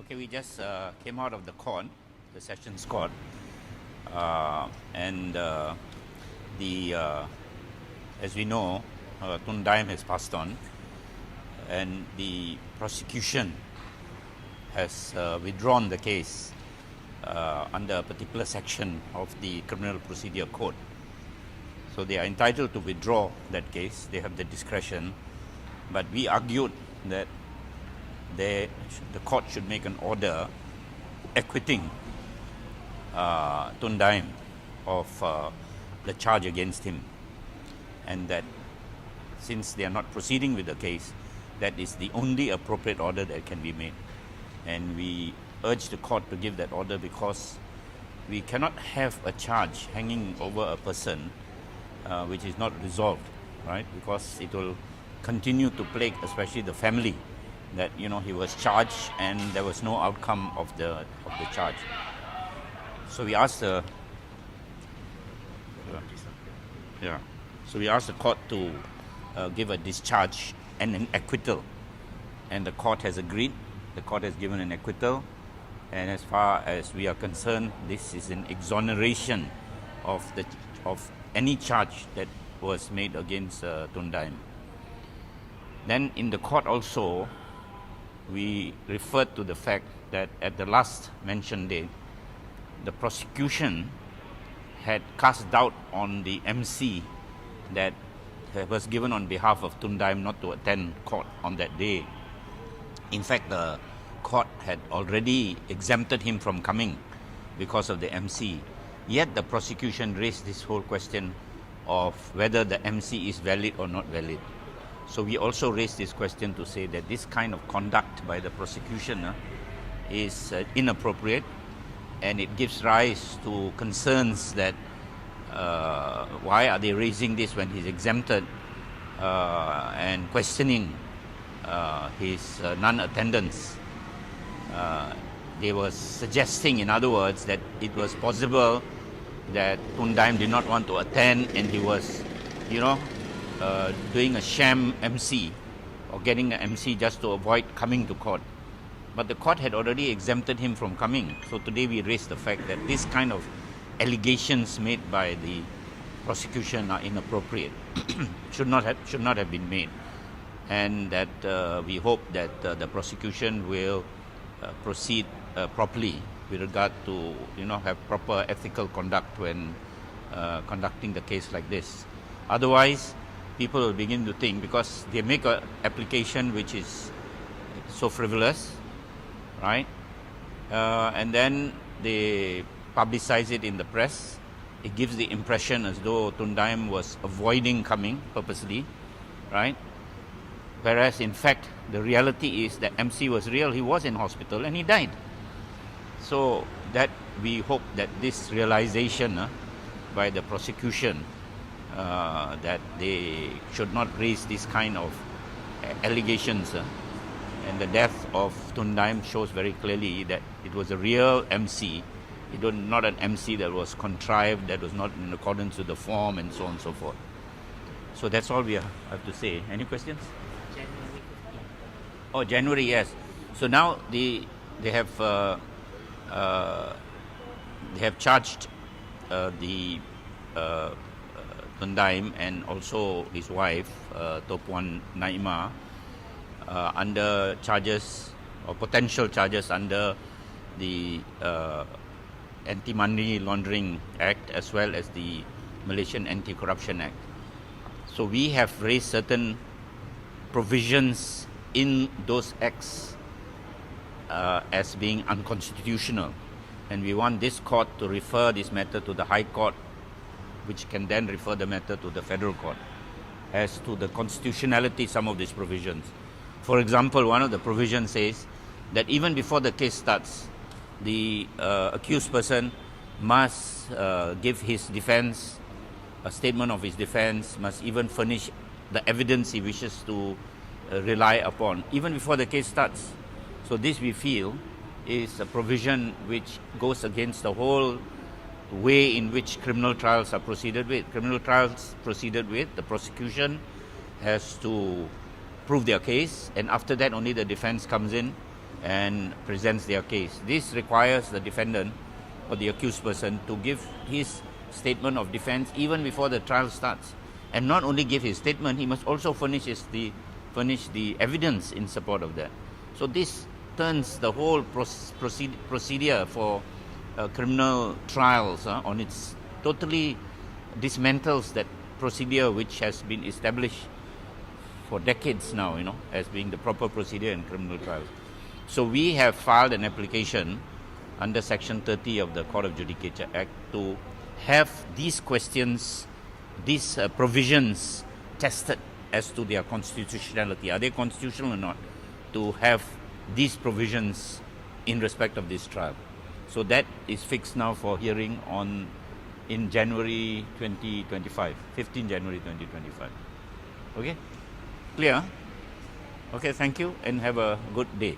Okay, we just came out of the court, the sessions court, and as we know, Tun Daim has passed on, and the prosecution has withdrawn the case under a particular section of the Criminal Procedure Code. So they are entitled to withdraw that case. They have the discretion, but we argued that the court should make an order acquitting Tun Daim of the charge against him, and that since they are not proceeding with the case, that is the only appropriate order that can be made. And we urge the court to give that order because we cannot have a charge hanging over a person which is not resolved, right? Because it will continue to plague, especially the family, that he was charged and there was no outcome of the charge. So we asked the court to give a discharge and an acquittal, and the court has agreed. The court has given an acquittal, and as far as we are concerned, this is an exoneration of any charge that was made against Tun Daim. Then in the court also, we referred to the fact that at the last mentioned date, the prosecution had cast doubt on the MC that was given on behalf of Tun Daim not to attend court on that day. In fact, the court had already exempted him from coming because of the MC. Yet the prosecution raised this whole question of whether the MC is valid or not valid. So we also raised this question to say that this kind of conduct by the prosecution is inappropriate, and it gives rise to concerns that why are they raising this when he's exempted, and questioning his non-attendance. They were suggesting, in other words, that it was possible that Tun Daim did not want to attend and he was, doing a sham MC or getting an MC just to avoid coming to court. But the court had already exempted him from coming. So today we raised the fact that this kind of allegations made by the prosecution are inappropriate, should not have been made, and that we hope that the prosecution will proceed properly with regard to have proper ethical conduct when conducting the case like this. Otherwise, people will begin to think, because they make an application which is so frivolous, right? And then they publicize it in the press. It gives the impression as though Tun Daim was avoiding coming purposely, right? Whereas in fact, the reality is that MC was real. He was in hospital and he died. So that we hope that this realization by the prosecution that they should not raise this kind of allegations, and the death of Tun Daim shows very clearly that it was a real MC. It was not an MC that was contrived, that was not in accordance with the form, and so on and so forth. So that's all we have to say. Any questions? January 15th. Oh, January, yes. So now they have charged the Tun Daim and also his wife, Puan Naima, under charges or potential charges under the Anti-Money Laundering Act as well as the Malaysian Anti-Corruption Act. So we have raised certain provisions in those acts as being unconstitutional, and we want this court to refer this matter to the High Court, which can then refer the matter to the Federal Court as to the constitutionality of some of these provisions. For example, one of the provisions says that even before the case starts, the accused person must give his defense, a statement of his defense, must even furnish the evidence he wishes to rely upon, even before the case starts. So this, we feel, is a provision which goes against the whole way in which criminal trials are proceeded with. Criminal trials proceeded with, the prosecution has to prove their case, and after that only the defense comes in and presents their case. This requires the defendant or the accused person to give his statement of defense even before the trial starts. And not only give his statement, he must also furnish the evidence in support of that. So this turns the whole procedure for criminal trials on its totally dismantles that procedure which has been established for decades now, as being the proper procedure in criminal trials. So we have filed an application under Section 30 of the Court of Judicature Act to have these questions, these provisions tested as to their constitutionality. Are they constitutional or not? To have these provisions in respect of this trial. So that is fixed now for hearing in January 2025, 15 January 2025. Okay? Clear? Okay, thank you and have a good day.